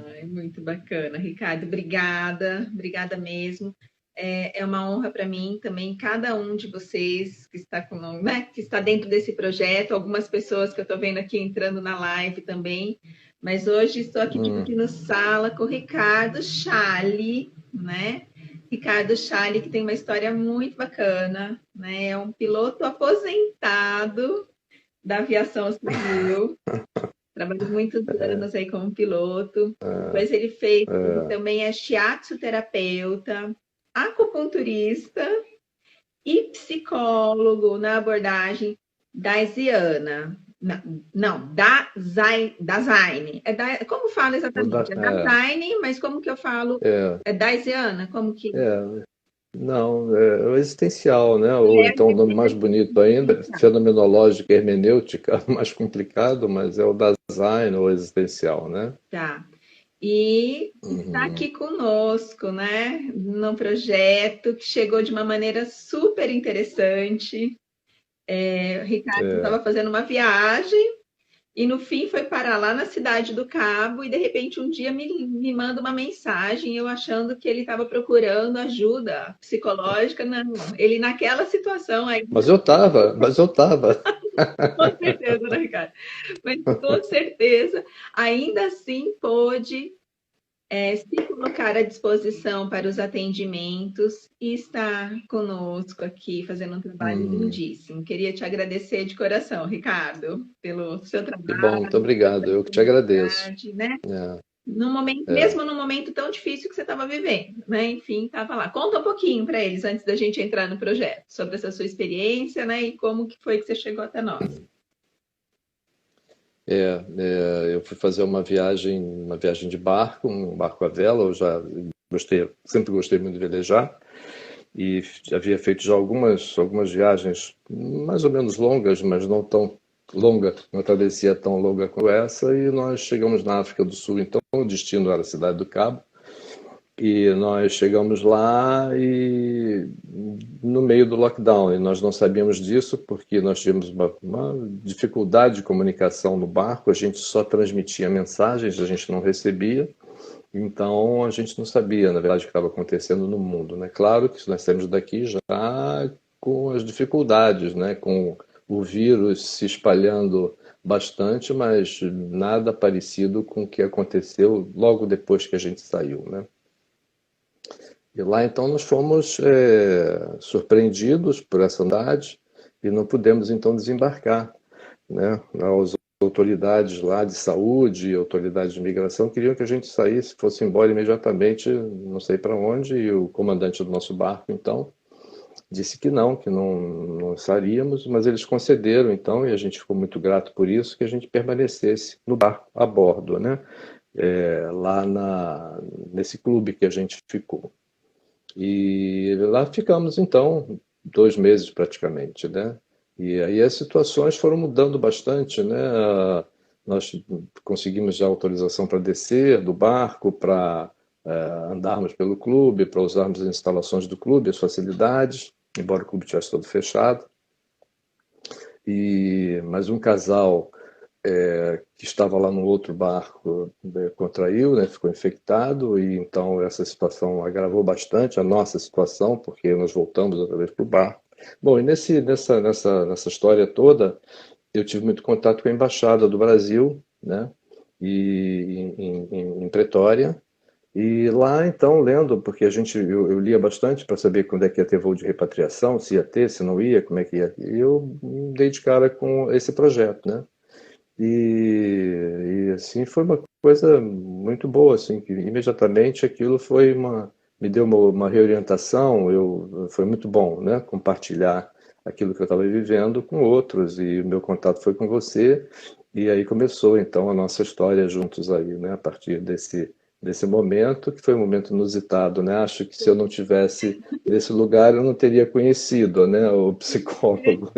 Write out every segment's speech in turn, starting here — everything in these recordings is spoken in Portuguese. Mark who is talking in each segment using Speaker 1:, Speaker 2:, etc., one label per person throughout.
Speaker 1: Ai, muito bacana, Ricardo. Obrigada, obrigada mesmo. É uma honra para mim também, cada um de vocês que está né, que está dentro desse projeto, algumas pessoas que eu estou vendo aqui entrando na live também, mas hoje estou aqui dividindo sala com o Ricardo Chali, né? Ricardo Chali, que tem uma história muito bacana, né? É um piloto aposentado da aviação civil. Trabalhou muitos anos aí como piloto. Depois ele também é shiatsu terapeuta, acupunturista e psicólogo na abordagem Daisiana. Não, Dasein. Como fala exatamente? É Dasein, mas como que eu falo? É Daisiana? Como que...
Speaker 2: Não, é o existencial, né? Ou então o nome mais bonito ainda, fenomenológica, hermenêutica, mais complicado, mas é o Dasein ou existencial, né?
Speaker 1: Tá. E está aqui conosco, né? Num projeto que chegou de uma maneira super interessante. O Ricardo estava fazendo uma viagem e no fim foi parar lá na Cidade do Cabo e de repente um dia me manda uma mensagem, eu achando que ele estava procurando ajuda psicológica. Não, ele naquela situação aí.
Speaker 2: Mas eu estava.
Speaker 1: Com certeza, né, Ricardo? Mas com certeza, ainda assim pôde se colocar à disposição para os atendimentos e estar conosco aqui fazendo um trabalho lindíssimo. Queria te agradecer de coração, Ricardo, pelo seu
Speaker 2: Que bom,
Speaker 1: trabalho,
Speaker 2: muito obrigado. Eu que te agradeço.
Speaker 1: né?
Speaker 2: É,
Speaker 1: No momento, mesmo no momento tão difícil que você estava vivendo, né? Enfim, estava lá. Conta um pouquinho para eles antes da gente entrar no projeto, sobre essa sua experiência, né? E como que foi que você chegou até nós.
Speaker 2: eu fui fazer uma viagem de barco, um barco à vela. Eu já sempre gostei muito de velejar e havia feito já algumas viagens mais ou menos longas, mas não tão longa, uma travessia tão longa como essa. E nós chegamos na África do Sul, então o destino era a Cidade do Cabo. E nós chegamos lá e no meio do lockdown, e nós não sabíamos disso porque nós tínhamos uma dificuldade de comunicação no barco, a gente só transmitia mensagens, a gente não recebia, então a gente não sabia, na verdade, o que estava acontecendo no mundo, né? Claro que nós saímos daqui já com as dificuldades, né? Com o vírus se espalhando bastante, mas nada parecido com o que aconteceu logo depois que a gente saiu, né? E lá então nós fomos surpreendidos por essa novidade e não pudemos então desembarcar, né? As autoridades lá de saúde, autoridades de imigração queriam que a gente saísse, fosse embora imediatamente, não sei para onde, e o comandante do nosso barco então disse que não sairíamos, mas eles concederam então, e a gente ficou muito grato por isso, que a gente permanecesse no barco, a bordo, né? Lá nesse clube que a gente ficou. E lá ficamos, então, 2 meses praticamente, né? E aí as situações foram mudando bastante, né? Nós conseguimos já autorização para descer do barco, para andarmos pelo clube, para usarmos as instalações do clube, as facilidades, embora o clube estivesse todo fechado. Mas um casal que estava lá no outro barco contraiu, né, ficou infectado, e então essa situação agravou bastante a nossa situação, porque nós voltamos outra vez para o barco. Bom, e nessa história toda, eu tive muito contato com a Embaixada do Brasil, né, e em Pretória, e lá então, lendo, porque eu lia bastante para saber quando é que ia ter voo de repatriação, se ia ter, se não ia, como é que ia, e eu me dei de cara com esse projeto, né. E assim foi uma coisa muito boa, assim, que imediatamente aquilo me deu uma reorientação. Foi muito bom, né, compartilhar aquilo que eu estava vivendo com outros, e o meu contato foi com você, e aí começou então a nossa história juntos aí, né, a partir desse momento, que foi um momento inusitado, né? Acho que se eu não tivesse nesse lugar eu não teria conhecido, né, os psicólogos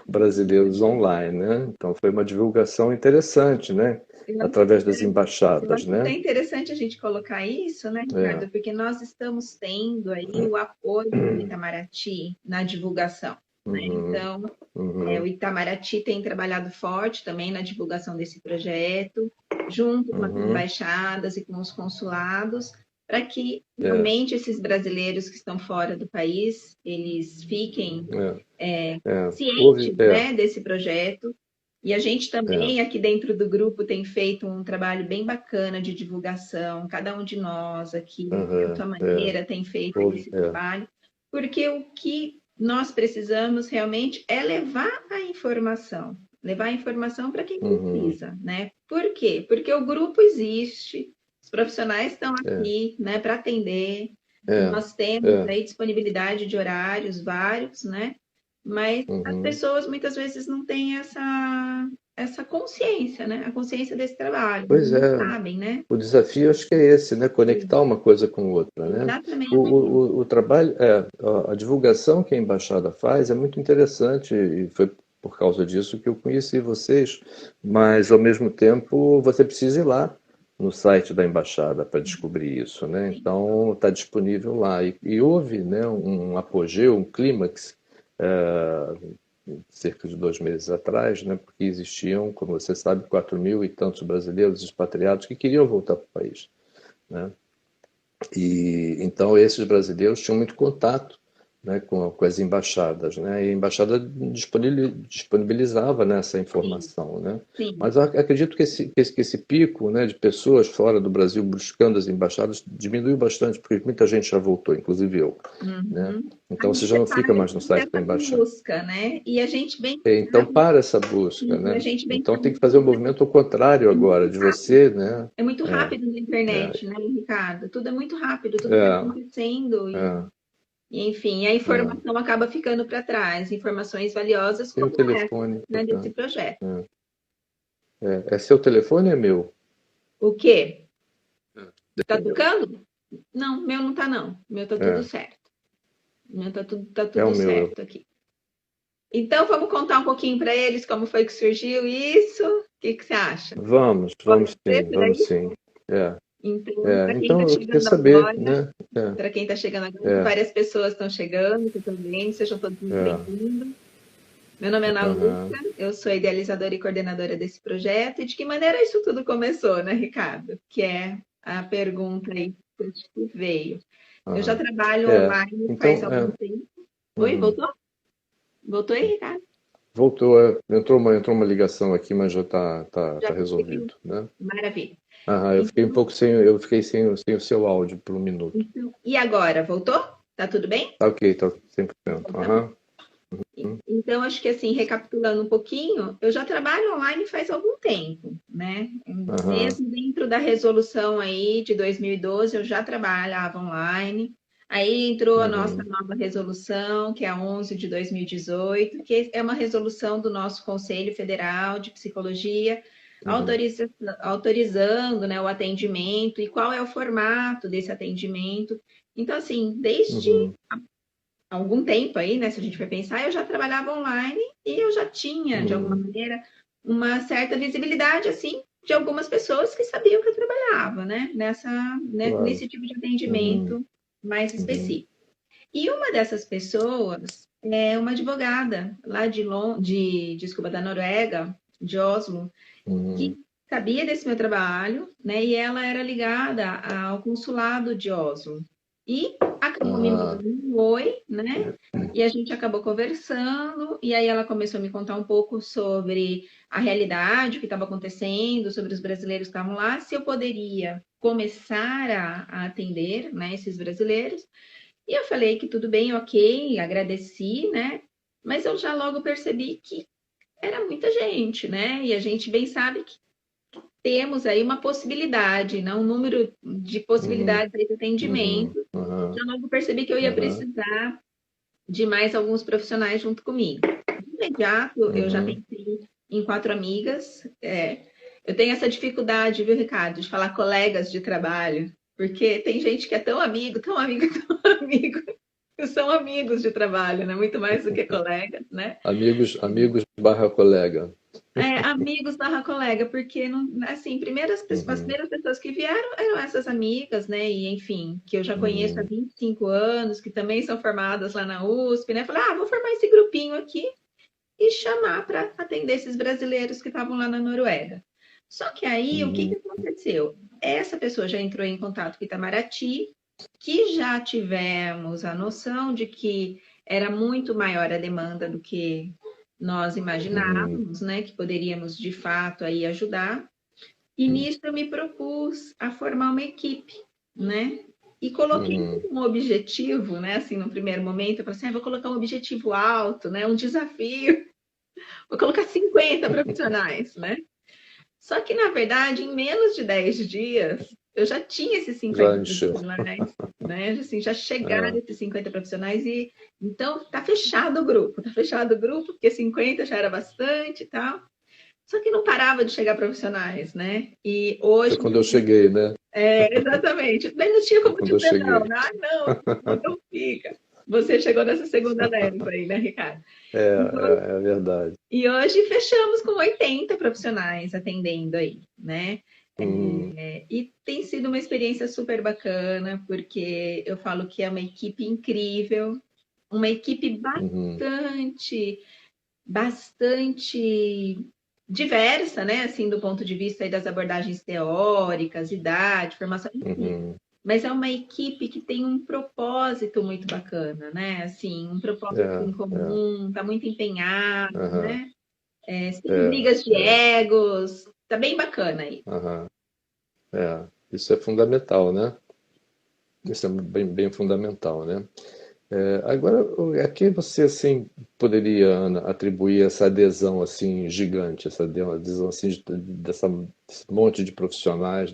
Speaker 2: brasileiros online, né? Então foi uma divulgação interessante, né? Através das
Speaker 1: Eu
Speaker 2: embaixadas,
Speaker 1: acho até
Speaker 2: né?
Speaker 1: interessante a gente colocar isso, né,
Speaker 2: É,
Speaker 1: Ricardo? Porque nós estamos tendo aí o apoio do Itamaraty na divulgação. né?
Speaker 2: Uhum.
Speaker 1: Então,
Speaker 2: Uhum.
Speaker 1: o Itamaraty tem trabalhado forte também na divulgação desse projeto, junto com as
Speaker 2: Uhum.
Speaker 1: embaixadas e com os consulados, para que
Speaker 2: É,
Speaker 1: realmente esses brasileiros que estão fora do país, eles fiquem
Speaker 2: Houve,
Speaker 1: cientes, né, desse projeto. E a gente também, aqui dentro do grupo, tem feito um trabalho bem bacana de divulgação, cada um de nós aqui, à
Speaker 2: uhum,
Speaker 1: sua maneira, tem feito
Speaker 2: houve,
Speaker 1: esse trabalho, porque o que nós precisamos realmente é levar a informação para quem
Speaker 2: uhum,
Speaker 1: precisa, né? Por quê? Porque o grupo existe, os profissionais estão
Speaker 2: é,
Speaker 1: aqui, né, para atender,
Speaker 2: é,
Speaker 1: nós temos
Speaker 2: é,
Speaker 1: aí disponibilidade de horários vários, né? Mas as
Speaker 2: uhum.
Speaker 1: pessoas muitas vezes não têm essa consciência, né? A consciência desse trabalho,
Speaker 2: Pois
Speaker 1: não
Speaker 2: é,
Speaker 1: sabem, né?
Speaker 2: o desafio acho que é esse, né? Conectar uma coisa com outra, né?
Speaker 1: Exatamente.
Speaker 2: O trabalho, a divulgação que a embaixada faz é muito interessante e foi por causa disso que eu conheci vocês, mas ao mesmo tempo você precisa ir lá no site da embaixada para descobrir isso, né?
Speaker 1: Sim,
Speaker 2: Então está disponível lá e houve, né, um apogeu, um clímax cerca de 2 meses atrás, né, porque existiam, como você sabe, 4.000 e tantos brasileiros expatriados que queriam voltar para o país, né? E então esses brasileiros tinham muito contato, né, com as embaixadas, né? E a embaixada disponibilizava, né, essa
Speaker 1: sim,
Speaker 2: informação, né?
Speaker 1: sim.
Speaker 2: Mas eu acredito que esse pico, né, de pessoas fora do Brasil buscando as embaixadas diminuiu bastante, porque muita gente já voltou, inclusive eu, né?
Speaker 1: Uhum.
Speaker 2: Então
Speaker 1: Aí
Speaker 2: você já
Speaker 1: você
Speaker 2: não fica
Speaker 1: faz
Speaker 2: mais no site da
Speaker 1: essa
Speaker 2: embaixada.
Speaker 1: busca, né? E a gente bem
Speaker 2: Então,
Speaker 1: sabe,
Speaker 2: para essa busca,
Speaker 1: e a
Speaker 2: né?
Speaker 1: gente bem
Speaker 2: Então, tem
Speaker 1: sabe
Speaker 2: que fazer
Speaker 1: que
Speaker 2: um movimento ao contrário
Speaker 1: é
Speaker 2: agora,
Speaker 1: muito
Speaker 2: de
Speaker 1: rápido.
Speaker 2: você, né?
Speaker 1: É muito
Speaker 2: É,
Speaker 1: rápido na internet, né, Ricardo? Tudo é muito rápido, tudo está
Speaker 2: é,
Speaker 1: acontecendo
Speaker 2: é,
Speaker 1: e, enfim, a
Speaker 2: é.
Speaker 1: informação acaba ficando para trás, informações valiosas
Speaker 2: Tem o
Speaker 1: como essa,
Speaker 2: telefone,
Speaker 1: né, desse
Speaker 2: portanto.
Speaker 1: projeto.
Speaker 2: É seu telefone ou é meu?
Speaker 1: O quê? Tá
Speaker 2: Dependeu.
Speaker 1: tocando? Não, meu não tá não. Meu tá tudo
Speaker 2: É,
Speaker 1: certo. Meu tá
Speaker 2: é o
Speaker 1: tudo
Speaker 2: meu.
Speaker 1: certo aqui. Então vamos contar um pouquinho para eles como foi que surgiu isso? O que que você acha? Pode ser por
Speaker 2: Vamos
Speaker 1: aí?
Speaker 2: sim. É,
Speaker 1: Então, para quem está
Speaker 2: Então, eu queria
Speaker 1: chegando
Speaker 2: saber,
Speaker 1: agora,
Speaker 2: né? É,
Speaker 1: para quem está chegando agora,
Speaker 2: é,
Speaker 1: várias pessoas estão chegando, que também, sejam todos muito
Speaker 2: é,
Speaker 1: bem-vindos. Meu nome é Ana
Speaker 2: aham.
Speaker 1: Lúcia, eu sou idealizadora e coordenadora desse projeto. E de que maneira isso tudo começou, né, Ricardo? Que é a pergunta aí que veio. Eu já
Speaker 2: Aham.
Speaker 1: trabalho
Speaker 2: É,
Speaker 1: online faz
Speaker 2: então,
Speaker 1: algum tempo. Oi,
Speaker 2: uhum.
Speaker 1: voltou? Voltou aí, Ricardo?
Speaker 2: Voltou, entrou uma ligação aqui, mas já tá
Speaker 1: Já conseguiu?
Speaker 2: resolvido, né?
Speaker 1: Maravilha.
Speaker 2: Ah,
Speaker 1: Então,
Speaker 2: eu fiquei sem o seu áudio por um minuto.
Speaker 1: e agora, voltou? Tá tudo bem?
Speaker 2: Tá ok, tá 100%.
Speaker 1: Voltamos?
Speaker 2: Aham. Uhum.
Speaker 1: Então, acho que assim, recapitulando um pouquinho, eu já trabalho online faz algum tempo, né?
Speaker 2: Aham.
Speaker 1: Mesmo dentro da resolução aí de 2012, eu já trabalhava online. Aí entrou a nossa
Speaker 2: Uhum.
Speaker 1: nova resolução, que é a 11 de 2018, que é uma resolução do nosso Conselho Federal de Psicologia,
Speaker 2: Uhum.
Speaker 1: autorizando, né, o atendimento e qual é o formato desse atendimento. Então, assim, desde
Speaker 2: Uhum.
Speaker 1: algum tempo aí, né? Se a gente for pensar, eu já trabalhava online e eu já tinha, de alguma
Speaker 2: Uhum.
Speaker 1: maneira, uma certa visibilidade, assim, de algumas pessoas que sabiam que eu trabalhava, né?
Speaker 2: Claro.
Speaker 1: Nesse tipo de
Speaker 2: Uhum.
Speaker 1: atendimento mais
Speaker 2: Uhum.
Speaker 1: específico. E uma dessas pessoas é uma advogada lá desculpa, da Noruega, de Oslo, que
Speaker 2: Uhum.
Speaker 1: sabia desse meu trabalho, né? E ela era ligada ao consulado de Oslo. E acabou me
Speaker 2: Ah,
Speaker 1: mandando um oi, né? E a gente acabou conversando, e aí ela começou a me contar um pouco sobre a realidade, o que estava acontecendo, sobre os brasileiros que estavam lá, se eu poderia começar a atender, né, esses brasileiros. E eu falei que tudo bem, ok, agradeci, né? Mas eu já logo percebi que era muita gente, né? E a gente bem sabe que temos aí uma possibilidade, né? Um número de
Speaker 2: uhum.
Speaker 1: possibilidades aí de
Speaker 2: Uhum.
Speaker 1: atendimento.
Speaker 2: Aham.
Speaker 1: Já logo percebi que eu ia
Speaker 2: Aham.
Speaker 1: precisar de mais alguns profissionais junto comigo. De imediato, eu já
Speaker 2: Uhum.
Speaker 1: pensei em 4 amigas. Eu tenho essa dificuldade, viu, Ricardo, de falar colegas de trabalho, porque tem gente que é tão amigo, tão amigo, tão amigo, que são amigos de trabalho, né? Muito mais do que colegas, né?
Speaker 2: Amigos barra colega.
Speaker 1: amigos barra colega, porque não, assim, as
Speaker 2: Uhum,
Speaker 1: primeiras pessoas que vieram eram essas amigas, né? E enfim, que eu já conheço há
Speaker 2: uhum,
Speaker 1: 25 anos, que também são formadas lá na USP, né? Falei, vou formar esse grupinho aqui e chamar para atender esses brasileiros que estavam lá na Noruega. Só que aí, o que
Speaker 2: uhum,
Speaker 1: aconteceu? Essa pessoa já entrou em contato com Itamaraty, que já tivemos a noção de que era muito maior a demanda do que nós
Speaker 2: uhum,
Speaker 1: imaginávamos, né? Que poderíamos de fato aí ajudar. E nisso eu me propus a formar uma equipe, né? E coloquei
Speaker 2: uhum,
Speaker 1: um objetivo, né? Assim, no primeiro momento, eu falei assim, vou colocar um objetivo alto, né? Um desafio. Vou colocar 50 profissionais, né? Só que, na verdade, em menos de 10 dias, eu já tinha esses
Speaker 2: já
Speaker 1: 50
Speaker 2: encheu.
Speaker 1: profissionais, né? Assim, já chegaram
Speaker 2: É,
Speaker 1: esses 50 profissionais e então tá fechado o grupo, tá fechado o grupo, porque 50 já era bastante e tal. Só que não parava de chegar profissionais, né? E
Speaker 2: foi
Speaker 1: hoje,
Speaker 2: quando eu cheguei, né?
Speaker 1: exatamente, daí não tinha
Speaker 2: Foi
Speaker 1: como
Speaker 2: quando eu
Speaker 1: dizer não,
Speaker 2: cheguei.
Speaker 1: né? Não, não fica. Você chegou nessa segunda leva aí, né, Ricardo?
Speaker 2: É verdade.
Speaker 1: E hoje fechamos com 80 profissionais atendendo aí, né?
Speaker 2: Uhum,
Speaker 1: E tem sido uma experiência super bacana, porque eu falo que é uma equipe incrível, uma equipe
Speaker 2: uhum,
Speaker 1: bastante diversa, né? Assim, do ponto de vista aí das abordagens teóricas, idade, formação, enfim.
Speaker 2: uhum.
Speaker 1: Mas é uma equipe que tem um propósito muito bacana, né? Assim, um propósito em
Speaker 2: É.
Speaker 1: comum, está muito empenhado,
Speaker 2: Aham,
Speaker 1: né? Sem
Speaker 2: é,
Speaker 1: brigas de
Speaker 2: é,
Speaker 1: egos, tá bem bacana aí.
Speaker 2: aham, Isso é fundamental, né? Isso é bem fundamental, né? Agora, a que você assim poderia, Ana, atribuir essa adesão assim gigante, essa adesão assim desse monte de profissionais,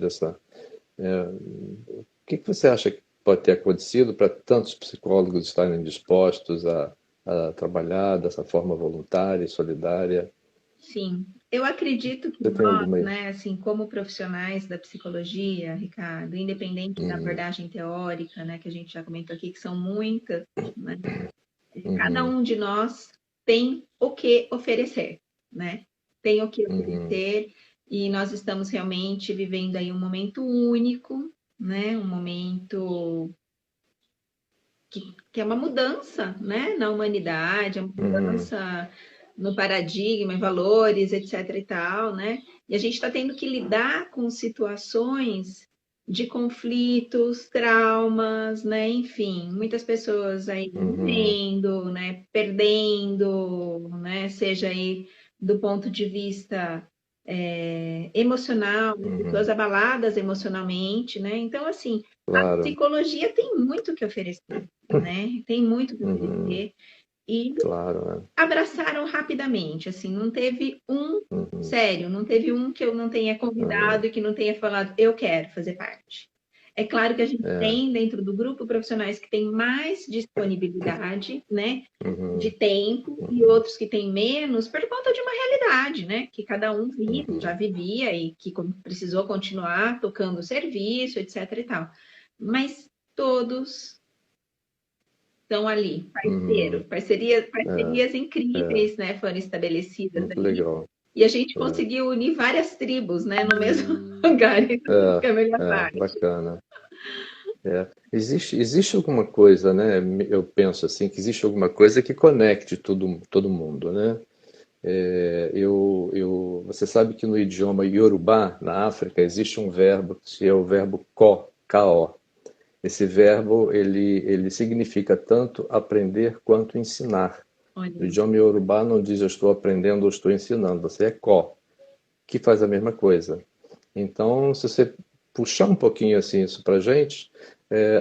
Speaker 2: o que você acha que pode ter acontecido para tantos psicólogos estarem dispostos a trabalhar dessa forma voluntária e solidária?
Speaker 1: Sim, eu acredito que
Speaker 2: Você tem
Speaker 1: nós,
Speaker 2: alguma aí?
Speaker 1: né, assim, como profissionais da psicologia, Ricardo, independente da
Speaker 2: Uhum,
Speaker 1: abordagem teórica, né, que a gente já comentou aqui, que são muitas, né, cada
Speaker 2: uhum,
Speaker 1: um de nós tem o que oferecer, né? Tem o que
Speaker 2: uhum,
Speaker 1: oferecer e nós estamos realmente vivendo aí um momento único, né? Um momento que é uma mudança, né, na humanidade, é uma
Speaker 2: uhum,
Speaker 1: mudança no paradigma, em valores, etc. e tal, né? E a gente está tendo que lidar com situações de conflitos, traumas, né? Enfim, muitas pessoas aí
Speaker 2: uhum,
Speaker 1: morrendo, né? Perdendo, né? Seja aí do ponto de vista emocional, pessoas
Speaker 2: uhum.
Speaker 1: abaladas emocionalmente, né? Então, assim, a
Speaker 2: Claro.
Speaker 1: psicologia tem muito que oferecer, né? Tem muito que
Speaker 2: Uhum,
Speaker 1: oferecer e
Speaker 2: claro, né?
Speaker 1: abraçaram rapidamente, assim, não teve um
Speaker 2: Uhum,
Speaker 1: sério, não teve um que eu não tenha
Speaker 2: uhum,
Speaker 1: convidado e que não tenha falado, eu quero fazer parte. É claro que a gente
Speaker 2: é,
Speaker 1: tem dentro do grupo profissionais que têm mais disponibilidade, né, de
Speaker 2: uhum,
Speaker 1: tempo e
Speaker 2: uhum,
Speaker 1: outros que têm menos por conta de uma realidade, né, que cada um vive, já
Speaker 2: uhum,
Speaker 1: vivia e que precisou continuar tocando o serviço, etc e tal. Mas todos estão ali,
Speaker 2: uhum, é,
Speaker 1: parcerias
Speaker 2: é,
Speaker 1: incríveis, né, foram estabelecidas
Speaker 2: muito
Speaker 1: ali.
Speaker 2: legal.
Speaker 1: E a gente
Speaker 2: É,
Speaker 1: conseguiu unir várias tribos, né, no mesmo lugar. Isso
Speaker 2: é,
Speaker 1: é a melhor parte.
Speaker 2: bacana. Existe alguma coisa, né? Eu penso assim, que existe alguma coisa que conecte todo mundo, né? Você sabe que no idioma Yorubá, na África, existe um verbo que é o verbo ko. Esse verbo, ele significa tanto aprender quanto ensinar. No
Speaker 1: Olha,
Speaker 2: idioma Yorubá não diz eu estou aprendendo ou estou ensinando, você é ko, que faz a mesma coisa. Então, se você puxar um pouquinho assim isso para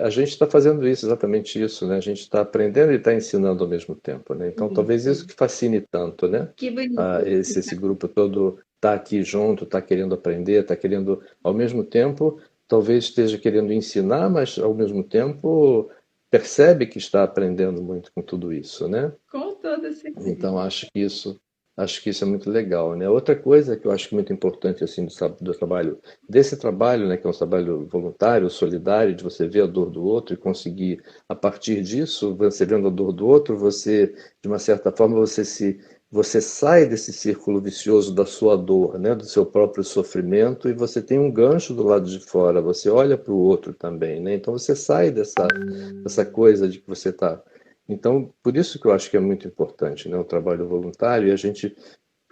Speaker 2: a gente está fazendo isso, exatamente isso, né? A gente está aprendendo e está ensinando ao mesmo tempo, né? Então, talvez
Speaker 1: isso.
Speaker 2: isso que fascine tanto, né?
Speaker 1: Que bonito.
Speaker 2: Esse grupo todo está aqui junto, está querendo aprender, está querendo, ao mesmo tempo, talvez esteja querendo ensinar, mas ao mesmo tempo percebe que está aprendendo muito com tudo isso, né?
Speaker 1: Com toda certeza.
Speaker 2: Então acho que isso é muito legal, né? Outra coisa que eu acho muito importante assim do trabalho, desse trabalho, né, que é um trabalho voluntário, solidário, de você ver a dor do outro e conseguir a partir disso, você vendo a dor do outro, você de uma certa forma você se você sai desse círculo vicioso da sua dor, né, do seu próprio sofrimento, e você tem um gancho do lado de fora, você olha para o outro também, né? Então você sai dessa coisa de que você está. Então, por isso que eu acho que é muito importante, né, o trabalho voluntário, e a gente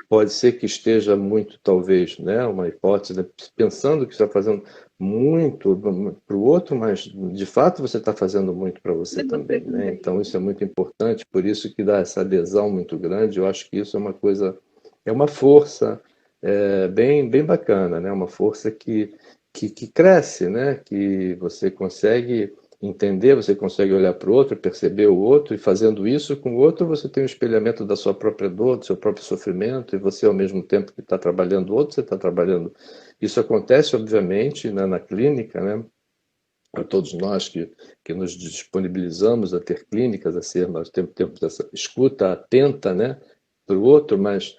Speaker 2: pode ser que esteja muito, talvez, né, uma hipótese, né, pensando que está fazendo muito para o outro, mas de fato você está fazendo muito para você
Speaker 1: E você
Speaker 2: também, né?
Speaker 1: também.
Speaker 2: Então isso é muito importante, por isso que dá essa adesão muito grande. Eu acho que isso é uma coisa, é uma força bem bacana, né? Uma força que cresce, né? Que você consegue entender, você consegue olhar para o outro, perceber o outro, e fazendo isso com o outro, você tem um espelhamento da sua própria dor, do seu próprio sofrimento, e você, ao mesmo tempo que está trabalhando o outro, você está trabalhando. Isso acontece, obviamente, né, na clínica, né? A todos nós que nos disponibilizamos a ter clínicas, a ser, nós temos essa escuta atenta, né, para o outro, mas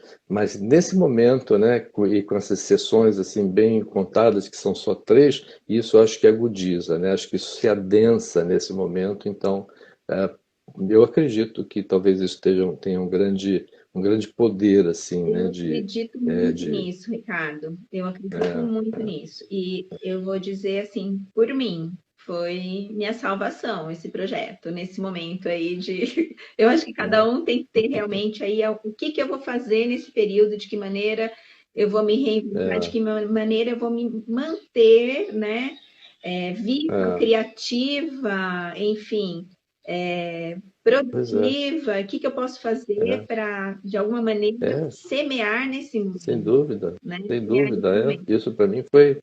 Speaker 2: nesse momento, né, e com essas sessões assim bem contadas, que são só 3, isso eu acho que agudiza, né, acho que isso se adensa nesse momento, então é, eu acredito que talvez isso tenha um grande poder, assim, né,
Speaker 1: Eu acredito muito
Speaker 2: de
Speaker 1: nisso, Ricardo. Eu acredito muito nisso. E eu vou dizer assim, por mim, foi minha salvação esse projeto, nesse momento aí de. Eu acho que cada um tem que ter realmente aí o que que eu vou fazer nesse período, de que maneira eu vou me reinventar, de que maneira eu vou me manter, né? Viva,
Speaker 2: é,
Speaker 1: criativa, enfim. É,
Speaker 2: pois é,
Speaker 1: produtiva, o que que eu posso fazer
Speaker 2: é,
Speaker 1: para, de alguma maneira,
Speaker 2: é.
Speaker 1: semear nesse
Speaker 2: Sem
Speaker 1: mundo,
Speaker 2: dúvida,
Speaker 1: né?
Speaker 2: sem
Speaker 1: E aí
Speaker 2: dúvida,
Speaker 1: também.
Speaker 2: Isso para mim foi,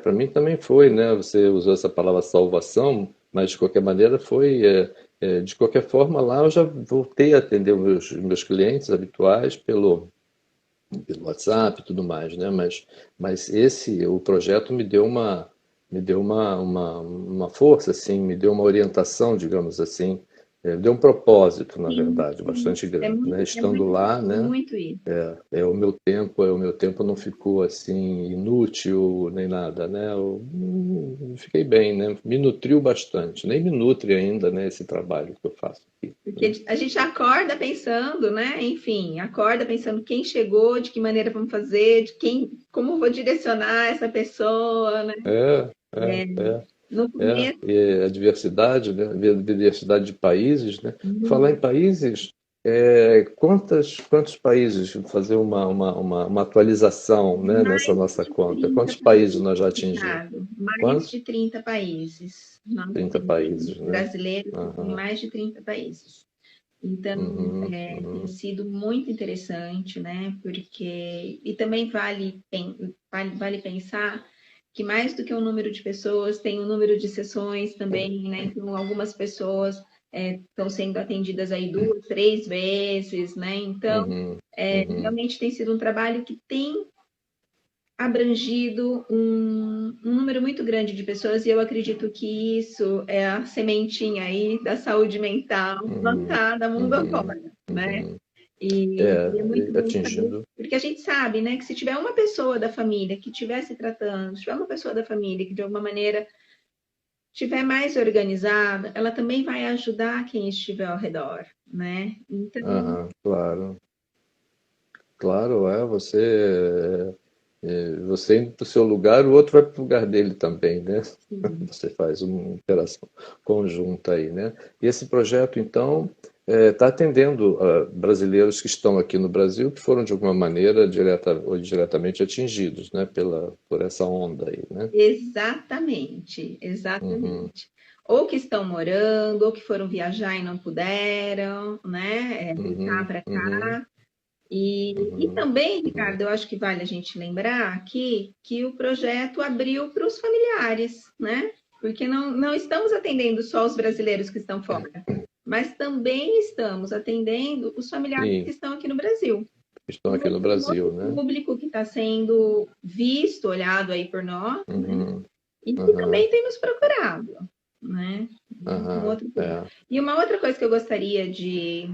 Speaker 2: para mim também foi, né? Você usou essa palavra salvação, mas de qualquer maneira de qualquer forma lá eu já voltei a atender os meus clientes habituais pelo WhatsApp e tudo mais, né? Mas o projeto me deu uma força, assim, me deu uma orientação, digamos assim, deu um propósito, na
Speaker 1: Sim,
Speaker 2: verdade,
Speaker 1: sim.
Speaker 2: bastante grande, né? Estando lá, né?
Speaker 1: Muito isso.
Speaker 2: O meu tempo não ficou assim inútil nem nada, né? Eu fiquei bem, né? Me nutriu bastante, nem me nutre ainda, né, esse trabalho que eu faço aqui, né?
Speaker 1: Porque a gente acorda pensando, né? Enfim, acorda pensando quem chegou, de que maneira vamos fazer, de quem, como vou direcionar essa pessoa, né?
Speaker 2: É, é, é.
Speaker 1: No começo,
Speaker 2: E a diversidade, né? A diversidade de países, né? Falar em países, quantos países, fazer uma atualização, né, nessa
Speaker 1: mais
Speaker 2: nossa
Speaker 1: de
Speaker 2: conta?
Speaker 1: 30
Speaker 2: Quantos países
Speaker 1: países,
Speaker 2: nós já atingimos?
Speaker 1: Ricardo. Mais
Speaker 2: Quantos?
Speaker 1: de 30 países. Nós
Speaker 2: 30
Speaker 1: temos
Speaker 2: países, né?
Speaker 1: brasileiros em
Speaker 2: Aham.
Speaker 1: mais de 30 países. Então,
Speaker 2: Uhum,
Speaker 1: tem
Speaker 2: uhum,
Speaker 1: sido muito interessante, né? Porque. E também vale pensar que mais do que o número de pessoas, tem o número de sessões também, né? Então, algumas pessoas estão sendo atendidas aí 2, 3 vezes, né? Então,
Speaker 2: uhum, uhum.
Speaker 1: realmente tem sido um trabalho que tem abrangido um número muito grande de pessoas, e eu acredito que isso é a sementinha aí da saúde mental
Speaker 2: Uhum,
Speaker 1: lançada mundo
Speaker 2: uhum,
Speaker 1: afora, né?
Speaker 2: uhum.
Speaker 1: E é muito bom saber,
Speaker 2: Atingindo.
Speaker 1: porque a gente sabe, né, que se tiver uma pessoa da família que estiver se tratando, se tiver uma pessoa da família que de alguma maneira estiver mais organizada, ela também vai ajudar quem estiver ao redor, né? Então,
Speaker 2: Aham, claro. Claro, você indo para o seu lugar, o outro vai para o lugar dele também, né?
Speaker 1: sim,
Speaker 2: Você faz uma interação conjunta aí, né? E esse projeto, então, está atendendo brasileiros que estão aqui no Brasil, que foram de alguma maneira direta ou indiretamente atingidos, né? Por essa onda aí, né?
Speaker 1: exatamente,
Speaker 2: Uhum,
Speaker 1: exatamente. Ou que estão morando, ou que foram viajar e não puderam, né? Voltar
Speaker 2: uhum,
Speaker 1: para
Speaker 2: uhum,
Speaker 1: cá. E
Speaker 2: uhum,
Speaker 1: também,
Speaker 2: uhum.
Speaker 1: Ricardo, eu acho que vale a gente lembrar aqui que o projeto abriu para os familiares, né? Porque não estamos atendendo só os brasileiros que estão fora, mas também estamos atendendo os familiares que
Speaker 2: Sim,
Speaker 1: estão aqui no Brasil.
Speaker 2: estão aqui no
Speaker 1: Um outro
Speaker 2: Brasil, né?
Speaker 1: público que está sendo visto, olhado aí por nós, né?
Speaker 2: Uhum,
Speaker 1: E que
Speaker 2: aham,
Speaker 1: também tem nos procurado, né? Um
Speaker 2: aham,
Speaker 1: outro público. E uma outra coisa que eu gostaria de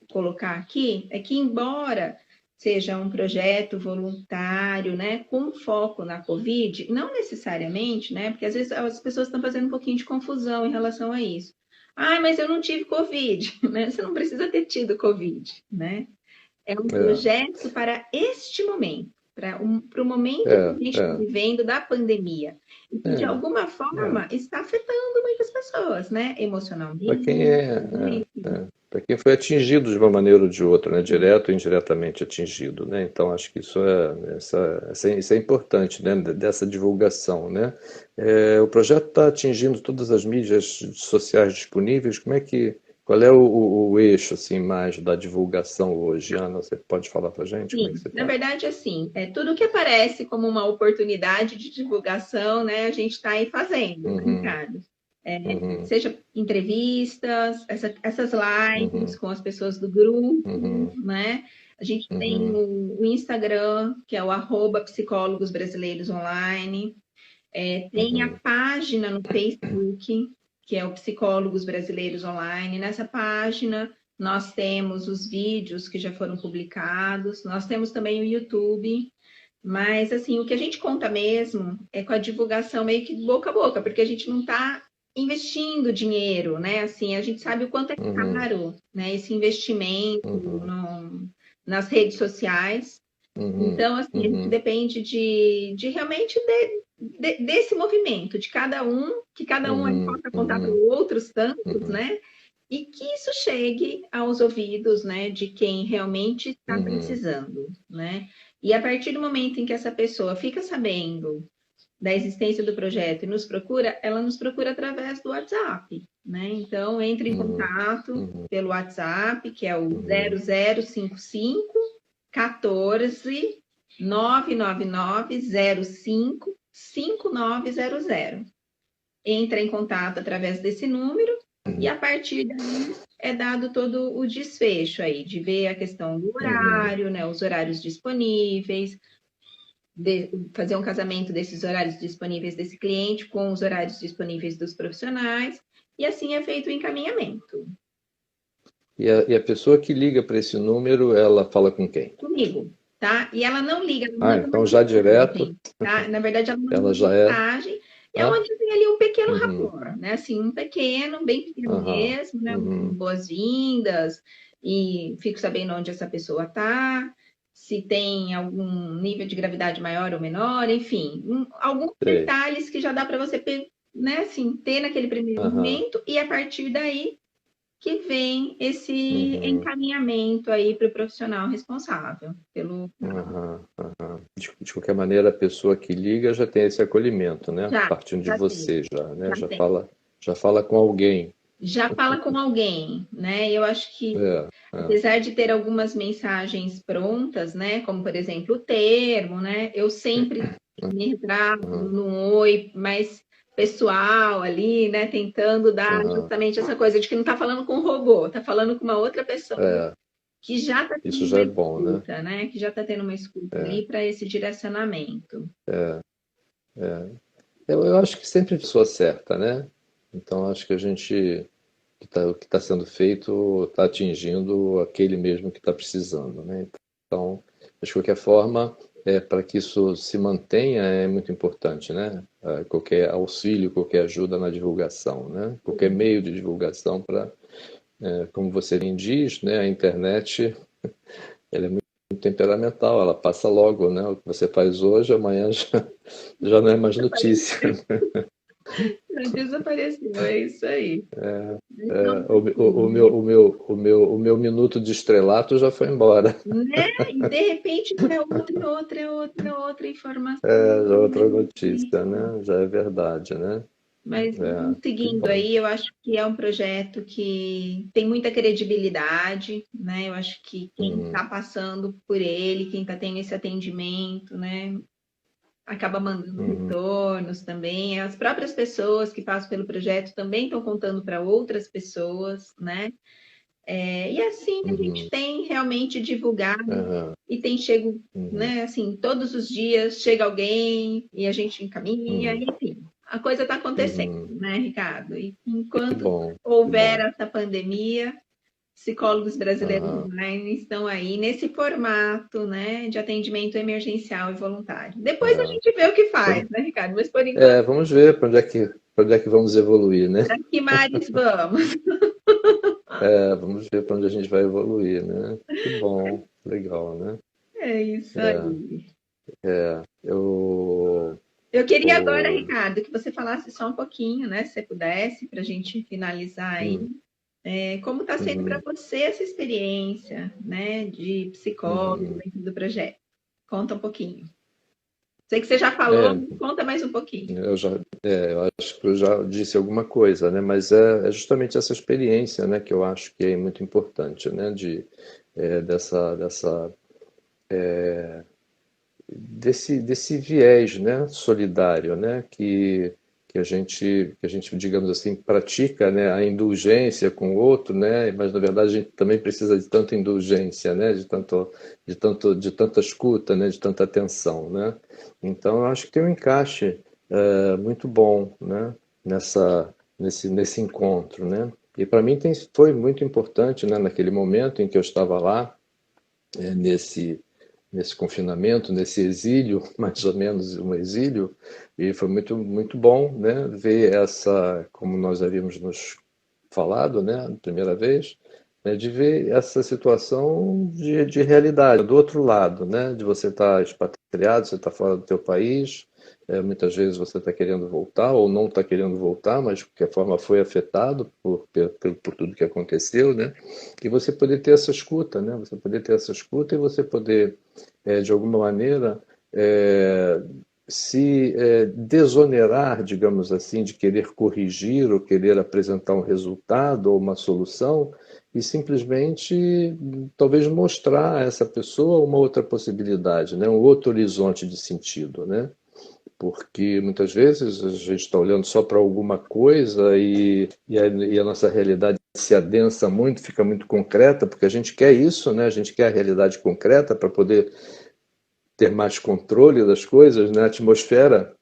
Speaker 1: colocar aqui é que, embora seja um projeto voluntário, né, com foco na Covid, não necessariamente, né, porque às vezes as pessoas estão fazendo um pouquinho de confusão em relação a isso. Ah, mas eu não tive Covid, né? Você não precisa ter tido Covid, né? É um
Speaker 2: É,
Speaker 1: projeto para este momento, para o momento que a
Speaker 2: é,
Speaker 1: gente está
Speaker 2: é,
Speaker 1: vivendo da pandemia, e que de
Speaker 2: é,
Speaker 1: alguma
Speaker 2: é.
Speaker 1: forma está afetando muitas pessoas, né?
Speaker 2: Para quem
Speaker 1: Emocionalmente, né? Enfim.
Speaker 2: para quem foi atingido de uma maneira ou de outra, né? Direto ou indiretamente atingido, né? Então acho que isso é importante, né? Dessa divulgação, né? O projeto está atingindo todas as mídias sociais disponíveis. Qual é o eixo assim mais da divulgação hoje? Ana, você pode falar para a gente como é que
Speaker 1: Sim,
Speaker 2: você
Speaker 1: na
Speaker 2: está?
Speaker 1: verdade, assim, tudo que aparece como uma oportunidade de divulgação, né, a gente está aí fazendo, né,
Speaker 2: Uhum,
Speaker 1: Ricardo?
Speaker 2: uhum,
Speaker 1: Seja entrevistas, essas lives
Speaker 2: uhum,
Speaker 1: com as pessoas do grupo,
Speaker 2: uhum,
Speaker 1: né? A gente tem
Speaker 2: uhum,
Speaker 1: o Instagram, que é o @psicólogos brasileiros online. Tem a
Speaker 2: uhum,
Speaker 1: página no Facebook, que é o Psicólogos Brasileiros Online. Nessa página, nós temos os vídeos que já foram publicados, nós temos também o YouTube, mas assim, o que a gente conta mesmo é com a divulgação meio que boca a boca, porque a gente não está investindo dinheiro, né? Assim, a gente sabe o quanto é
Speaker 2: uhum,
Speaker 1: caro, né, esse investimento
Speaker 2: uhum,
Speaker 1: nas redes sociais.
Speaker 2: uhum,
Speaker 1: Então, assim, a gente
Speaker 2: uhum,
Speaker 1: depende de realmente desse movimento, de cada um, que cada um aí
Speaker 2: uhum,
Speaker 1: possa contar para
Speaker 2: uhum,
Speaker 1: outros tantos,
Speaker 2: uhum,
Speaker 1: né? E que isso chegue aos ouvidos, né, de quem realmente está
Speaker 2: uhum.
Speaker 1: precisando, né? E a partir do momento em que essa pessoa fica sabendo da existência do projeto e nos procura, ela nos procura através do WhatsApp, né? Então, entre em
Speaker 2: Uhum,
Speaker 1: contato
Speaker 2: uhum,
Speaker 1: pelo WhatsApp, que é o
Speaker 2: uhum,
Speaker 1: 0055 14 99905 5900. Entra em contato através desse número e
Speaker 2: uhum,
Speaker 1: a partir daí é dado todo o desfecho aí, de ver a questão do
Speaker 2: uhum.
Speaker 1: horário, né, os horários disponíveis, fazer um casamento desses horários disponíveis desse cliente com os horários disponíveis dos profissionais, e assim é feito o encaminhamento.
Speaker 2: E a pessoa que liga para esse número, ela fala com quem?
Speaker 1: Comigo, tá? E ela não liga, ela
Speaker 2: Ah,
Speaker 1: manda uma
Speaker 2: então já direto,
Speaker 1: mensagem, tá? Na verdade, ela manda
Speaker 2: ela
Speaker 1: uma
Speaker 2: já é.
Speaker 1: mensagem, é
Speaker 2: Ah,
Speaker 1: onde tem ali um pequeno
Speaker 2: uhum,
Speaker 1: rapport, né? Assim, um pequeno, bem pequeno
Speaker 2: aham,
Speaker 1: mesmo, né?
Speaker 2: uhum,
Speaker 1: Boas-vindas, e fico sabendo onde essa pessoa tá, se tem algum nível de gravidade maior ou menor, enfim, alguns
Speaker 2: sei.
Speaker 1: detalhes que já dá para você, né, assim, ter naquele primeiro
Speaker 2: Aham,
Speaker 1: momento, e a partir daí que vem esse
Speaker 2: uhum,
Speaker 1: encaminhamento aí para o profissional responsável pelo.
Speaker 2: aham, aham. De qualquer maneira, a pessoa que liga já tem esse acolhimento, né?
Speaker 1: Já,
Speaker 2: Partindo de
Speaker 1: já tem,
Speaker 2: você já, né?
Speaker 1: já tem.
Speaker 2: Já fala com alguém.
Speaker 1: Já fala com alguém, né? Eu acho que,
Speaker 2: É, é,
Speaker 1: apesar de ter algumas mensagens prontas, né? Como, por exemplo, o termo, né? Eu sempre me retrato
Speaker 2: aham,
Speaker 1: no oi, mais pessoal ali, né? Tentando dar
Speaker 2: aham,
Speaker 1: justamente essa coisa de que não está falando com um robô, está falando com uma outra pessoa
Speaker 2: é,
Speaker 1: que já está tendo
Speaker 2: isso já
Speaker 1: uma
Speaker 2: é bom, né?
Speaker 1: escuta, né? Que já está tendo uma escuta
Speaker 2: É,
Speaker 1: ali para esse direcionamento.
Speaker 2: é, é. Eu acho que sempre a pessoa certa, né? Então acho que o que está sendo feito está atingindo aquele mesmo que está precisando, né? Então, de qualquer forma, para que isso se mantenha é muito importante, né? Qualquer auxílio, qualquer ajuda na divulgação, né? Qualquer meio de divulgação para, como você bem diz, né? A internet, ela é muito temperamental, ela passa logo, né? O que você faz hoje, amanhã já não é mais notícia.
Speaker 1: Desapareceu, é isso aí.
Speaker 2: É,
Speaker 1: Então,
Speaker 2: o meu minuto de estrelato já foi embora.
Speaker 1: né? E de repente já é outra informação.
Speaker 2: É, já é outra notícia,
Speaker 1: Isso.
Speaker 2: né? Já é verdade, né?
Speaker 1: Mas
Speaker 2: É, que
Speaker 1: seguindo
Speaker 2: bom.
Speaker 1: aí, eu acho que é um projeto que tem muita credibilidade, né? Eu acho que quem
Speaker 2: Uhum,
Speaker 1: está passando por ele, quem está tendo esse atendimento, né? Acaba mandando
Speaker 2: uhum,
Speaker 1: retornos também. As próprias pessoas que passam pelo projeto também estão contando para outras pessoas, né? E assim a gente
Speaker 2: uhum,
Speaker 1: tem realmente divulgado
Speaker 2: aham,
Speaker 1: e tem chego,
Speaker 2: uhum,
Speaker 1: né? Assim, todos os dias chega alguém e a gente encaminha,
Speaker 2: uhum,
Speaker 1: enfim, a coisa está acontecendo,
Speaker 2: uhum.
Speaker 1: né, Ricardo? E
Speaker 2: Que
Speaker 1: enquanto
Speaker 2: bom, que
Speaker 1: houver
Speaker 2: bom.
Speaker 1: essa pandemia, psicólogos brasileiros
Speaker 2: Aham.
Speaker 1: online estão aí nesse formato, né, de atendimento emergencial e voluntário. Depois a
Speaker 2: É.
Speaker 1: gente vê o que faz,
Speaker 2: Vamos,
Speaker 1: né, Ricardo? Mas por enquanto,
Speaker 2: vamos ver para onde é que para onde é que vamos evoluir, né?
Speaker 1: Para que mares vamos?
Speaker 2: Vamos ver para onde a gente vai evoluir, né? Que bom, legal, né?
Speaker 1: É isso
Speaker 2: É,
Speaker 1: aí.
Speaker 2: eu,
Speaker 1: Eu queria agora,
Speaker 2: o,
Speaker 1: Ricardo, que você falasse só um pouquinho, né, se você pudesse, para a gente finalizar aí.
Speaker 2: hum,
Speaker 1: Como está sendo para
Speaker 2: uhum,
Speaker 1: você essa experiência, né, de psicólogo
Speaker 2: uhum.
Speaker 1: dentro do projeto? Conta um pouquinho. Sei que você já falou,
Speaker 2: É,
Speaker 1: mas conta mais um pouquinho.
Speaker 2: eu acho que eu já disse alguma coisa, né? Mas é justamente essa experiência, né, que eu acho que é muito importante, né? Desse viés, né, solidário, né, que a gente, digamos assim, pratica, né, a indulgência com o outro, né, mas na verdade a gente também precisa de tanta indulgência, né, de tanta escuta, né, de tanta atenção, né. Então eu acho que tem um encaixe muito bom, né, nesse encontro, né. E para mim foi muito importante, né, naquele momento em que eu estava lá, nesse confinamento, nesse exílio, mais ou menos um exílio, e foi muito, muito bom, né, ver essa, como nós havíamos nos falado, né, a primeira vez, né, de ver essa situação de realidade, do outro lado, né, de você estar expatriado, você está fora do teu país, muitas vezes você está querendo voltar ou não está querendo voltar, mas de qualquer forma foi afetado por tudo que aconteceu, né, e você poder ter essa escuta, né, você poder ter essa escuta e você poder, de alguma maneira, é, se desonerar, digamos assim, de querer corrigir ou querer apresentar um resultado ou uma solução e simplesmente talvez mostrar a essa pessoa uma outra possibilidade, né? Um outro horizonte de sentido, né? Porque muitas vezes a gente está olhando só para alguma coisa e a nossa realidade se adensa muito, fica muito concreta, porque a gente quer isso, né? A gente quer a realidade concreta para poder ter mais controle das coisas, né? A atmosfera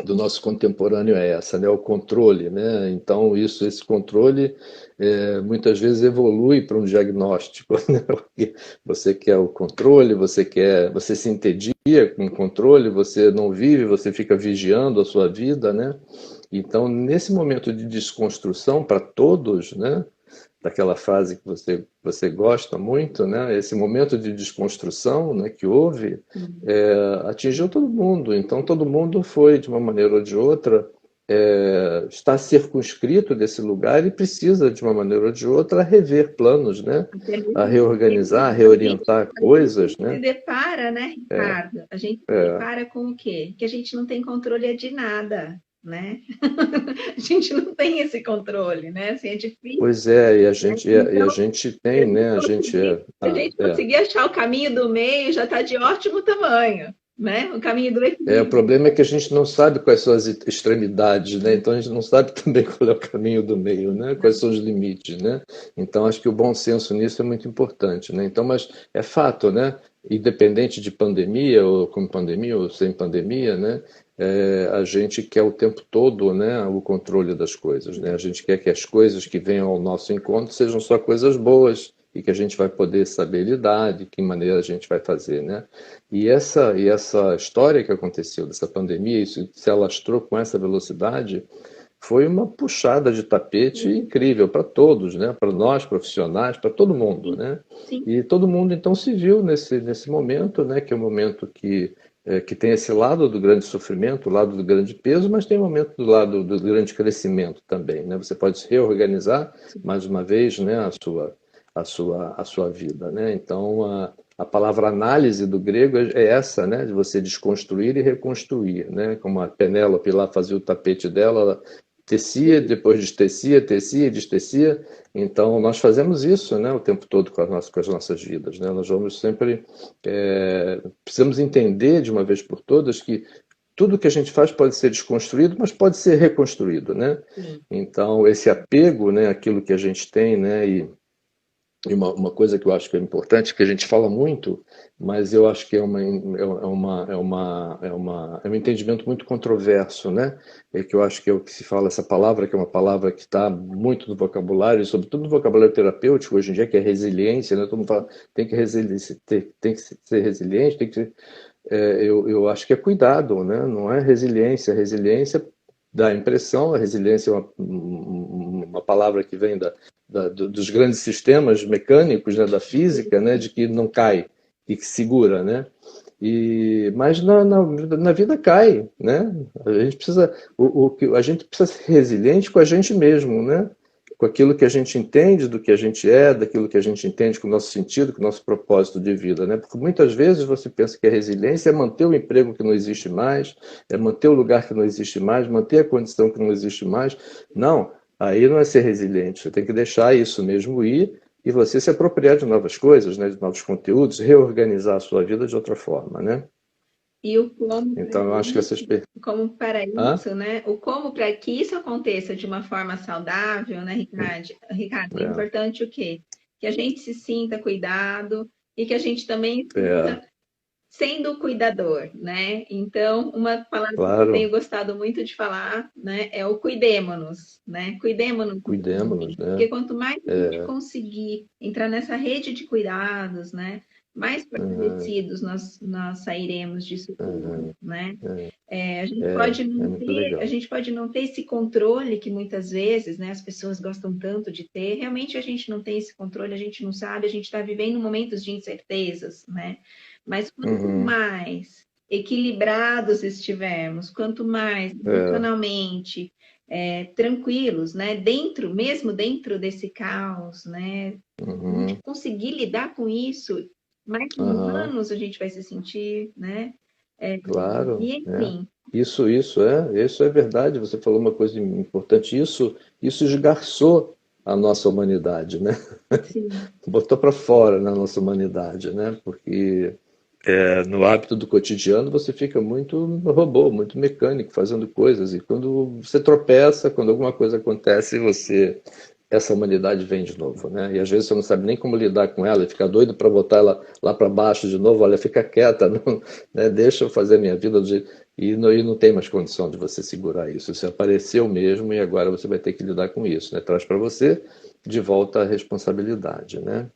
Speaker 2: do nosso contemporâneo é essa, né? O controle, né? Então esse controle muitas vezes evolui para um diagnóstico, né? Porque você quer o controle, você se entedia com o controle, você não vive, você fica vigiando a sua vida, né? Então nesse momento de desconstrução para todos, né? Daquela fase que você gosta muito, né? Esse momento de desconstrução, né, que houve, atingiu todo mundo. Então, todo mundo foi, de uma maneira ou de outra, está circunscrito desse lugar e precisa, de uma maneira ou de outra, rever planos, né? A reorganizar, a reorientar
Speaker 1: A gente
Speaker 2: coisas,
Speaker 1: se
Speaker 2: né?
Speaker 1: depara, né, Ricardo? A gente se
Speaker 2: É,
Speaker 1: depara com o quê? Que a gente não tem controle de nada, né? A gente não tem esse controle, né? Assim, é difícil.
Speaker 2: pois é, e a
Speaker 1: Então,
Speaker 2: gente tem, né?
Speaker 1: se a gente conseguir achar o caminho do meio, já está de ótimo tamanho, né? O caminho do
Speaker 2: o
Speaker 1: equilíbrio.
Speaker 2: problema é que a gente não sabe quais são as extremidades, né? Então a gente não sabe também qual é o caminho do meio, né? Quais são os limites, né? Então acho que o bom senso nisso é muito importante, né? Então, mas é fato, né? Independente de pandemia ou com pandemia ou sem pandemia, né? A gente quer o tempo todo, né? O controle das coisas, né? A gente quer que as coisas que venham ao nosso encontro sejam só coisas boas e que a gente vai poder saber lidar, de que maneira a gente vai fazer, né? E essa história que aconteceu dessa pandemia, isso se alastrou com essa velocidade, foi uma puxada de tapete incrível para todos, né? Para nós profissionais, para todo mundo,
Speaker 1: Sim,
Speaker 2: né?
Speaker 1: sim.
Speaker 2: E todo mundo então se viu nesse momento, né? Que é um momento que tem esse lado do grande sofrimento, o lado do grande peso, mas tem o momento do lado do grande crescimento também, né? Você pode se reorganizar mais uma vez, né? A sua vida, né? Então a palavra análise do grego é essa, né? De você desconstruir e reconstruir, né? Como a Penélope lá fazia o tapete dela, ela tecia, depois destecia, tecia, destecia. Então nós fazemos isso, né? O tempo todo com as nossas vidas, né? Nós vamos sempre precisamos entender de uma vez por todas que tudo que a gente faz pode ser desconstruído, mas pode ser reconstruído, né?
Speaker 1: Sim.
Speaker 2: Então esse apego, né? Aquilo que a gente tem, né? E uma coisa que eu acho que é importante, que a gente fala muito, mas eu acho que é um entendimento muito controverso, né? É que eu acho que é o que se fala, essa palavra, que é uma palavra que está muito no vocabulário, sobretudo no vocabulário terapêutico hoje em dia, que é resiliência, né? Todo mundo fala, tem que ser resiliente, tem que ser, eu acho que é cuidado, né? Não é resiliência. Resiliência dá a impressão, a resiliência é uma palavra que vem dos grandes sistemas mecânicos, né, da física, né, de que não cai e que segura, né? Mas na vida cai, né? A gente precisa, a gente precisa ser resiliente com a gente mesmo, né? Com aquilo que a gente entende do que a gente é, daquilo que a gente entende com o nosso sentido, com o nosso propósito de vida, né? Porque muitas vezes você pensa que a resiliência é manter o emprego que não existe mais, é manter o lugar que não existe mais, manter a condição que não existe mais. Não, aí não é ser resiliente. Você tem que deixar isso mesmo ir e você se apropriar de novas coisas, né? De novos conteúdos, reorganizar a sua vida de outra forma, né?
Speaker 1: E o como para
Speaker 2: Então eu acho que essas
Speaker 1: isso, como para
Speaker 2: Hã?
Speaker 1: isso, né? O como para que isso aconteça de uma forma saudável, né, Ricardo? Ricardo, é
Speaker 2: É,
Speaker 1: importante o quê? Que a gente se sinta cuidado e que a gente também
Speaker 2: é,
Speaker 1: sinta sendo cuidador, né? Então, uma palavra que eu tenho
Speaker 2: claro,
Speaker 1: gostado muito de falar, né, é o cuidemo-nos, né? Cuidemo-nos,
Speaker 2: cuidemos-nos,
Speaker 1: porque
Speaker 2: né?
Speaker 1: quanto mais a gente
Speaker 2: É,
Speaker 1: conseguir entrar nessa rede de cuidados, né, mais
Speaker 2: uhum,
Speaker 1: fortalecidos nós sairemos disso tudo,
Speaker 2: uhum,
Speaker 1: né?
Speaker 2: é, é muito
Speaker 1: A
Speaker 2: legal.
Speaker 1: gente pode não ter esse controle que muitas vezes, né, as pessoas gostam tanto de ter. Realmente a gente não tem esse controle, a gente não sabe, a gente está vivendo momentos de incertezas, né? Mas quanto
Speaker 2: Uhum,
Speaker 1: mais equilibrados estivermos, quanto mais
Speaker 2: é,
Speaker 1: emocionalmente tranquilos, né? Mesmo dentro desse caos, né? A gente
Speaker 2: uhum,
Speaker 1: conseguir lidar com isso, mais
Speaker 2: aham,
Speaker 1: humanos a gente vai se sentir, né? É,
Speaker 2: claro,
Speaker 1: e
Speaker 2: é.
Speaker 1: enfim,
Speaker 2: Isso é verdade. Você falou uma coisa importante. Isso esgarçou a nossa humanidade, né?
Speaker 1: sim,
Speaker 2: Botou para fora na nossa humanidade, né? Porque no hábito do cotidiano você fica muito robô, muito mecânico, fazendo coisas. E quando você tropeça, quando alguma coisa acontece, essa humanidade vem de novo, né? E às vezes você não sabe nem como lidar com ela e fica doido para botar ela lá para baixo de novo. Olha, fica quieta, não, né? Deixa eu fazer a minha vida do jeito. E não tem mais condição de você segurar isso. Isso apareceu mesmo e agora você vai ter que lidar com isso, né? Traz para você de volta a responsabilidade, né?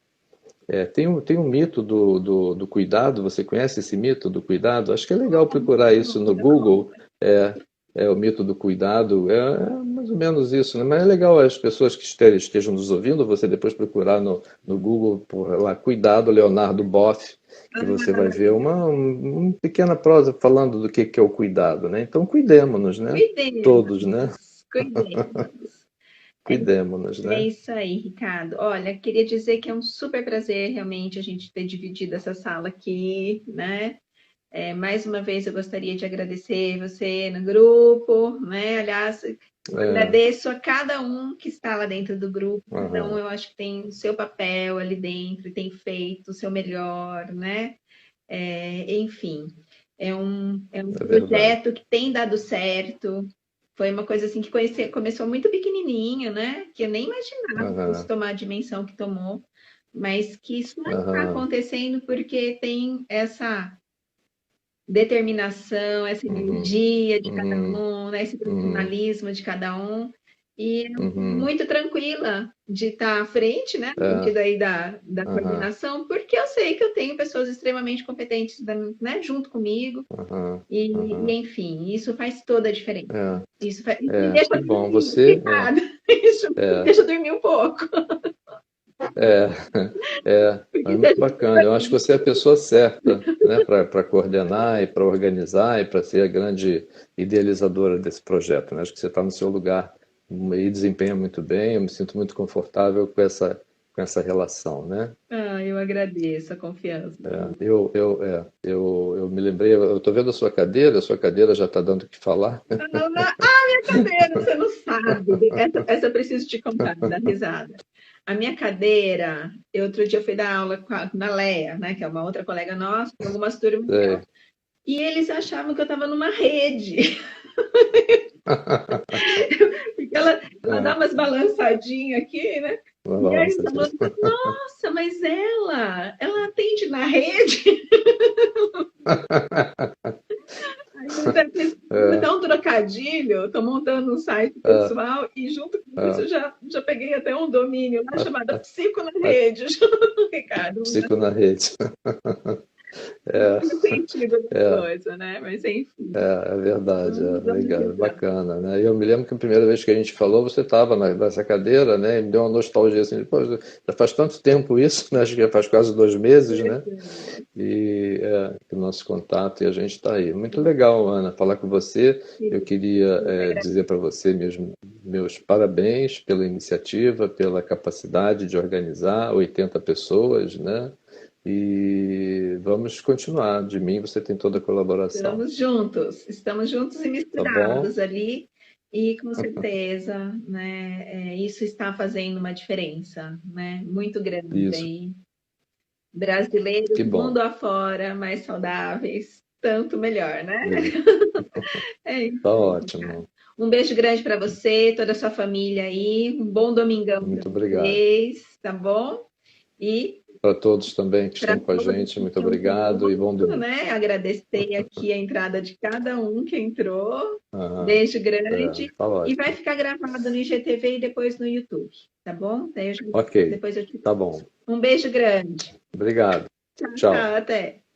Speaker 2: Tem um mito do cuidado, você conhece esse mito do cuidado? Acho que é legal procurar isso no Google. É o mito do cuidado, é mais ou menos isso, né? Mas é legal as pessoas que estejam nos ouvindo, você depois procurar no Google por lá, Cuidado Leonardo Boff, que você vai ver uma pequena prosa falando do que é o cuidado, né? Então cuidemos-nos, né? Todos, né?
Speaker 1: cuidemos.
Speaker 2: Cuidemos-nos,
Speaker 1: É
Speaker 2: né?
Speaker 1: isso aí, Ricardo. Olha, queria dizer que é um super prazer realmente a gente ter dividido essa sala aqui, né? Mais uma vez eu gostaria de agradecer você no grupo, né? Aliás, eu
Speaker 2: É,
Speaker 1: agradeço a cada um que está lá dentro do grupo. Cada um
Speaker 2: aham,
Speaker 1: eu acho que tem o seu papel ali dentro, tem feito o seu melhor, né? Enfim, é um
Speaker 2: é verdade.
Speaker 1: projeto que tem dado certo. Foi uma coisa assim que começou muito pequenininho, né? Que eu nem imaginava que fosse
Speaker 2: Aham,
Speaker 1: tomar a dimensão que tomou, mas que isso está
Speaker 2: aham,
Speaker 1: acontecendo porque tem essa determinação, essa
Speaker 2: uhum,
Speaker 1: energia de cada
Speaker 2: uhum,
Speaker 1: um, né? Esse
Speaker 2: uhum,
Speaker 1: profissionalismo de cada um. E eu fico
Speaker 2: uhum,
Speaker 1: muito tranquila de estar à frente, né? No
Speaker 2: é,
Speaker 1: sentido aí da
Speaker 2: aham,
Speaker 1: coordenação, porque eu sei que eu tenho pessoas extremamente competentes, né, junto comigo.
Speaker 2: aham,
Speaker 1: E,
Speaker 2: aham,
Speaker 1: enfim, isso faz toda a diferença. Isso me deixa
Speaker 2: que bom,
Speaker 1: dormir,
Speaker 2: você,
Speaker 1: Ricardo. Isso me
Speaker 2: é,
Speaker 1: deixa dormir um pouco.
Speaker 2: é, é
Speaker 1: Porque se a
Speaker 2: muito
Speaker 1: gente
Speaker 2: bacana. Eu acho que você é a pessoa certa, né, para coordenar e para organizar e para ser a grande idealizadora desse projeto, né? Acho que você está no seu lugar e desempenha muito bem. Eu me sinto muito confortável com essa relação, né?
Speaker 1: eu agradeço a confiança.
Speaker 2: Eu me lembrei, eu estou vendo a sua cadeira já está dando o que falar.
Speaker 1: Minha cadeira, você não sabe. Essa eu preciso te contar, dar risada. A minha cadeira, eu outro dia fui dar aula na Leia, né, que é uma outra colega nossa, com algumas turmas dela.
Speaker 2: Sei.
Speaker 1: E eles achavam que eu estava numa rede. Porque ela dá
Speaker 2: É,
Speaker 1: umas balançadinhas aqui, né?
Speaker 2: uma
Speaker 1: E aí os
Speaker 2: balançadinha.
Speaker 1: alunos falam, nossa, mas ela atende na rede? Aí eu até fiz
Speaker 2: É,
Speaker 1: até um trocadilho, estou montando um site
Speaker 2: é,
Speaker 1: pessoal e junto com isso
Speaker 2: é.
Speaker 1: já peguei até um domínio lá
Speaker 2: A,
Speaker 1: chamado
Speaker 2: a,
Speaker 1: Psico na
Speaker 2: a
Speaker 1: Rede, Ricardo.
Speaker 2: psico na rede. É,
Speaker 1: no sentido da
Speaker 2: é.
Speaker 1: coisa, né? Mas enfim,
Speaker 2: É verdade, é
Speaker 1: vamos
Speaker 2: legal,
Speaker 1: valorizar.
Speaker 2: bacana, né? Eu me lembro que a primeira vez que a gente falou, você estava nessa cadeira, né? E me deu uma nostalgia assim, pô, já faz tanto tempo isso, né? Acho que já faz quase 2 meses,
Speaker 1: Pois
Speaker 2: né?
Speaker 1: é.
Speaker 2: E que o nosso contato e a gente está aí. Muito legal, Ana, falar com você. Eu queria
Speaker 1: Eu que
Speaker 2: dizer para você meus parabéns pela iniciativa, pela capacidade de organizar 80 pessoas, né? E vamos continuar. De mim, você tem toda a colaboração.
Speaker 1: Estamos juntos e
Speaker 2: Tá bom?
Speaker 1: misturados ali, e com certeza, né, isso está fazendo uma diferença, né, muito grande
Speaker 2: Isso,
Speaker 1: aí. Brasileiros,
Speaker 2: que bom.
Speaker 1: mundo afora, mais saudáveis, tanto melhor, né? É isso
Speaker 2: Tá
Speaker 1: aí, cara.
Speaker 2: ótimo.
Speaker 1: Um beijo grande para você, toda a sua família aí, um bom domingão para
Speaker 2: Muito obrigado.
Speaker 1: vocês, tá bom? E
Speaker 2: Para todos também que
Speaker 1: para
Speaker 2: estão com a
Speaker 1: todos
Speaker 2: gente,
Speaker 1: que
Speaker 2: muito
Speaker 1: estão
Speaker 2: obrigado e bom
Speaker 1: conosco,
Speaker 2: domingo.
Speaker 1: né? Agradecer aqui a entrada de cada um que entrou.
Speaker 2: Aham,
Speaker 1: Beijo grande.
Speaker 2: tá
Speaker 1: E vai
Speaker 2: ótimo.
Speaker 1: ficar gravado no IGTV e depois no YouTube, tá bom?
Speaker 2: Ok,
Speaker 1: Depois eu te
Speaker 2: tá
Speaker 1: passo.
Speaker 2: bom.
Speaker 1: Um beijo grande.
Speaker 2: Obrigado.
Speaker 1: Tchau,
Speaker 2: Tchau.
Speaker 1: tchau, até.